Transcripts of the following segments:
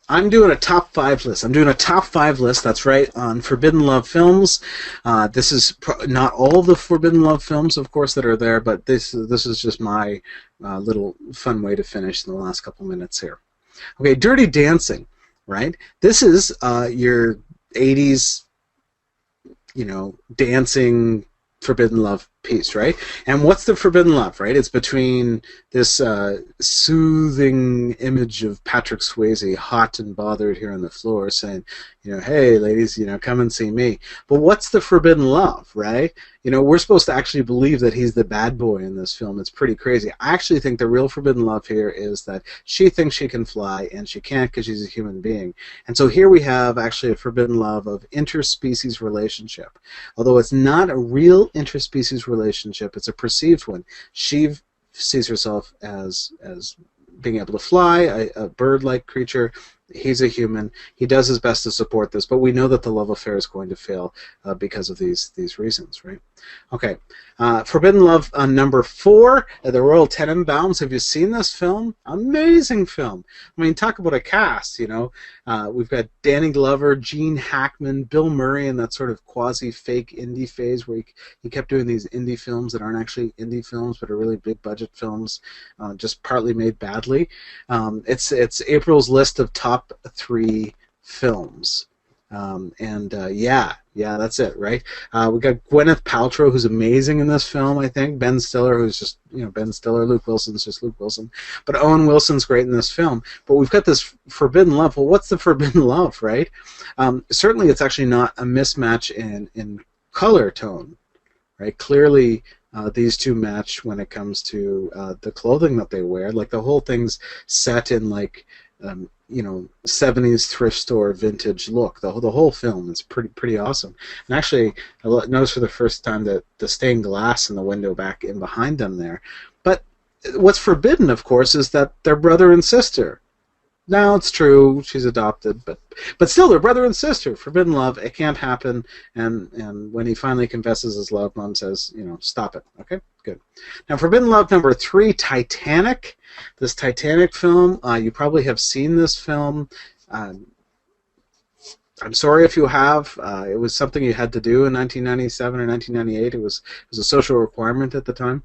I'm doing a top 5 list. I'm doing a top 5 list, that's right, on Forbidden Love films. This is not all the Forbidden Love films, of course, that are there, but this is just my little fun way to finish in the last couple minutes here. Okay, Dirty Dancing, right? This is your 80s, dancing Forbidden Love piece, right? And what's the Forbidden Love, right? It's between this soothing image of Patrick Swayze, hot and bothered here on the floor, saying, hey, ladies, come and see me. But what's the Forbidden Love, right? We're supposed to actually believe that he's the bad boy in this film. It's pretty crazy. I actually think the real Forbidden Love here is that she thinks she can fly, and she can't because she's a human being. And so here we have actually a Forbidden Love of interspecies relationship. Although it's not a real interspecies relationship, it's a perceived one. She sees herself as being able to fly, a bird-like creature. He's a human. He does his best to support this, but we know that the love affair is going to fail because of these reasons, right? Okay, Forbidden Love number 4, the Royal Tenenbaums. Have you seen this film? Amazing film. I mean, talk about a cast, We've got Danny Glover, Gene Hackman, Bill Murray in that sort of quasi-fake indie phase where he kept doing these indie films that aren't actually indie films but are really big-budget films, just partly made badly. It's April's list of top 3 films. Yeah, that's it, right? We got Gwyneth Paltrow, who's amazing in this film, I think. Ben Stiller, who's just, Ben Stiller. Luke Wilson's just Luke Wilson. But Owen Wilson's great in this film. But we've got this Forbidden Love. Well, what's the Forbidden Love, right? Certainly it's actually not a mismatch in color tone, right? Clearly, these two match when it comes to the clothing that they wear. Like, the whole thing's set in, like, 70s thrift store vintage look. The whole film is pretty awesome. And actually, I noticed for the first time that the stained glass in the window back in behind them there. But what's forbidden, of course, is that they're brother and sister. Now, it's true, she's adopted, but still, they're brother and sister. Forbidden love, it can't happen. And when he finally confesses his love, Mom says, stop it. Okay, good. Now, Forbidden Love number 3, Titanic. This Titanic film, you probably have seen this film. I'm sorry if you have. It was something you had to do in 1997 or 1998. It was a social requirement at the time.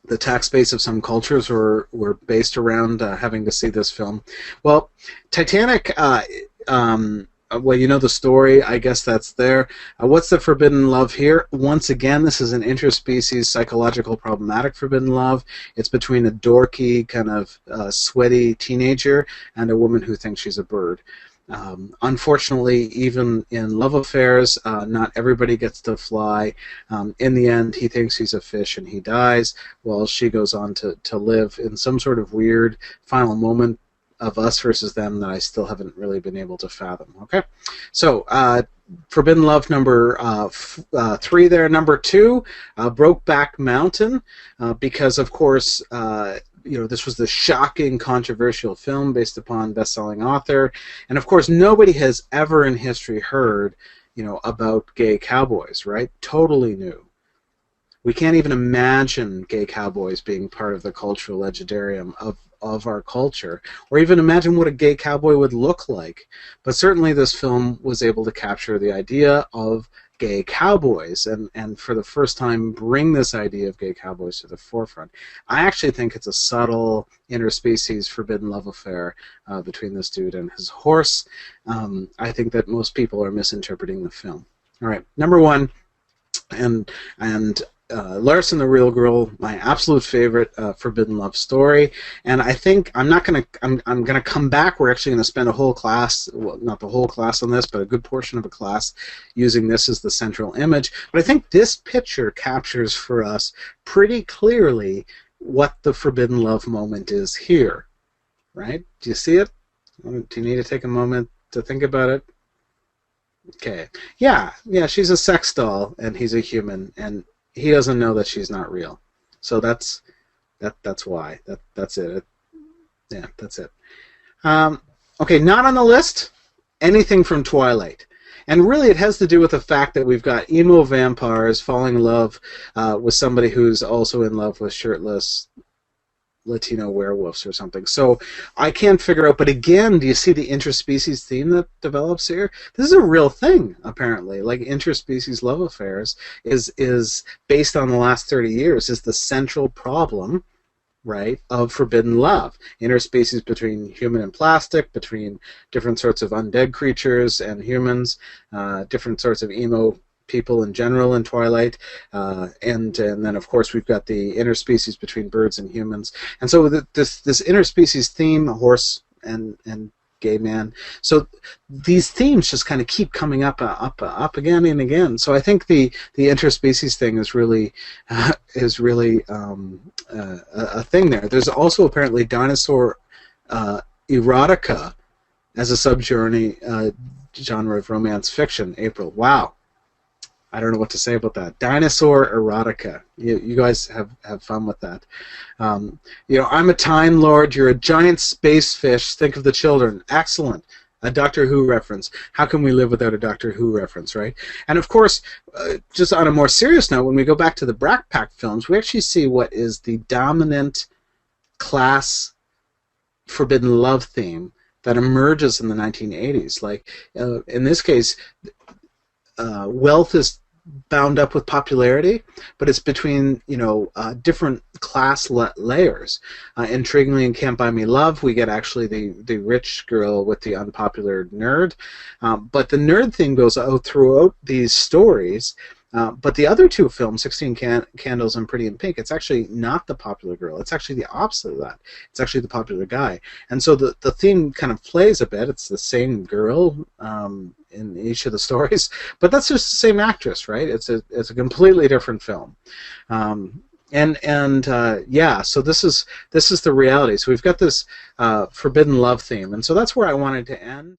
The tax base of some cultures were based around having to see this film. Well, Titanic, well, you know the story. I guess that's there. What's the forbidden love here? Once again, this is an interspecies psychological problematic forbidden love. It's between a dorky, kind of sweaty teenager and a woman who thinks she's a bird. Unfortunately, even in love affairs, not everybody gets to fly. In the end, he thinks he's a fish and he dies, while she goes on to live in some sort of weird final moment of us versus them that I still haven't really been able to fathom. Okay, so Forbidden Love number 3 there. Number 2, Brokeback Mountain, because of course this was the shocking, controversial film based upon best-selling author, and of course nobody has ever in history heard about gay cowboys, right? Totally new. We can't even imagine gay cowboys being part of the cultural legendarium of our culture, or even imagine what a gay cowboy would look like. But certainly this film was able to capture the idea of gay cowboys and for the first time bring this idea of gay cowboys to the forefront. I actually think it's a subtle interspecies forbidden love affair between this dude and his horse. I think that most people are misinterpreting the film. All right, number 1, and Larson the Real Girl, my absolute favorite forbidden love story, and I think I'm gonna come back. We're actually gonna spend a whole class, well, not the whole class on this, but a good portion of a class using this as the central image. But I think this picture captures for us pretty clearly what the forbidden love moment is here, right? Do you see it? Do you need to take a moment to think about it? Okay, yeah, she's a sex doll and he's a human, and he doesn't know that she's not real. So that's why. That's it. Yeah, that's it. Okay, not on the list, anything from Twilight. And really it has to do with the fact that we've got emo vampires falling in love with somebody who's also in love with shirtless Latino werewolves or something. So I can't figure out. But again, do you see the interspecies theme that develops here? This is a real thing, apparently. Like interspecies love affairs is based on the last 30 years. Is the central problem, right, of forbidden love. Interspecies between human and plastic, between different sorts of undead creatures and humans, different sorts of emo people in general in Twilight, and then of course we've got the interspecies between birds and humans, and so this interspecies theme, horse and gay man. So these themes just kind of keep coming up again and again. So I think the interspecies thing is really a thing there. There's also apparently dinosaur erotica as a genre of romance fiction. April, wow. I don't know what to say about that. Dinosaur erotica. You guys have fun with that. I'm a Time Lord. You're a giant space fish. Think of the children. Excellent. A Doctor Who reference. How can we live without a Doctor Who reference, right? And of course, just on a more serious note, when we go back to the Brokeback films, we actually see what is the dominant class forbidden love theme that emerges in the 1980s. Like, in this case, wealth is bound up with popularity, but it's between different class layers. Intriguingly, in Can't Buy Me Love, we get actually the rich girl with the unpopular nerd, but the nerd thing goes out throughout these stories. But the other two films, 16 Candles and Pretty in Pink, it's actually not the popular girl. It's actually the opposite of that. It's actually the popular guy. And so the theme kind of plays a bit. It's the same girl in each of the stories, but that's just the same actress, right? It's a completely different film. So this is the reality. So we've got this forbidden love theme, and so that's where I wanted to end.